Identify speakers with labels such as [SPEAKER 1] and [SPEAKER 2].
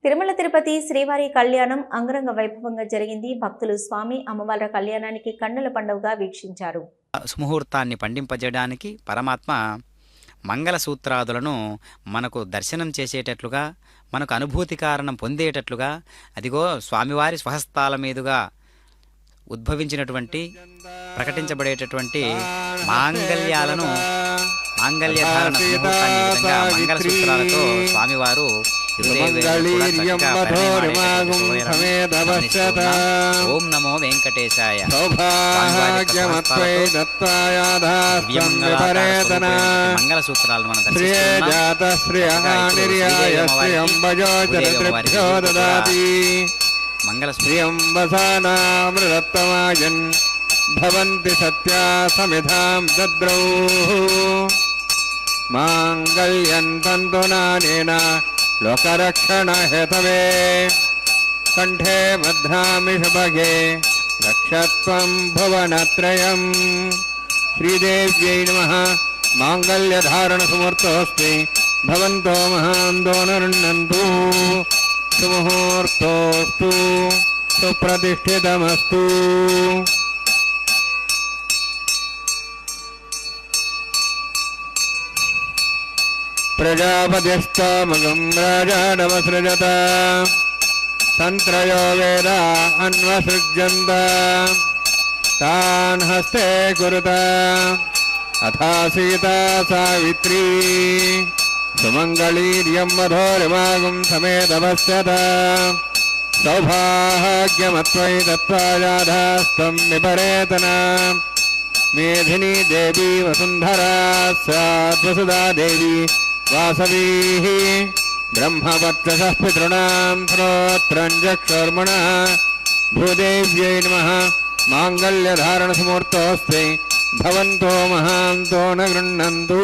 [SPEAKER 1] తిరుమల తిరుపతి శ్రీవారి కళ్యాణం అంగరంగ వైభవంగా జరిగింది. భక్తులు స్వామి అమ్మవార్ల కళ్యాణానికి కన్నుల పండుగగా వీక్షించారు.
[SPEAKER 2] సుముహూర్తాన్ని పండింపజేయడానికి పరమాత్మ మంగళ సూత్రాదులను మనకు దర్శనం చేసేటట్లుగా, మనకు అనుభూతి కారణం పొందేటట్లుగా, అదిగో స్వామివారి స్వహస్తాల మీదుగా ఉద్భవించినటువంటి ప్రకటించబడేటటువంటి మాంగళ్యాలను, మాంగళ్యధారణ సుముహూర్తాన్ని ఈ విధంగా మంగళ సూత్రాలతో స్వామివారు ఓం నమో వెంకటేశాయ మంగళ సూత్రాలను మనం
[SPEAKER 3] మంగళ భవంతి సత్యా సమిధాం దద్రౌ మాంగళ్యం తంతునానేన లోకరక్షణ హేతవే కంఠే బధ్నామి శుభగే రక్షత్వం భువనత్రయం. శ్రీదేవ్యై నమః. మాంగళ్యధారణ సుముహూర్తోస్తి భవంతో మహాంతో నరుణ్యంతు. సుముహూర్తోస్తు సుప్రతిష్ఠితమస్తు. ప్రజాపతిస్తమగం రాజానమసృజత తంత్రయో వేద అన్వసృజ్యంత తాన్ హస్తే కురుత అథా సీతా సావిత్రీ సుమంగళీర్యం వధోరిమాగం సమేతపశ్యత. సౌభాగ్యమత్వై తత్వాయాధాస్తం విపరేతన. మేధినీ దేవీ వసుంధరా సాద్వసుదా దేవీ వాసవీ బ్రహ్మవర్చసః పితॄణాం శ్రోత్రం చక్షుర్మణః. భూదేవ్యై నమః. మాంగళ్యధారణ సుముహూర్తోస్తి భవంతో మహాంతో న గృహ్ణन्तు.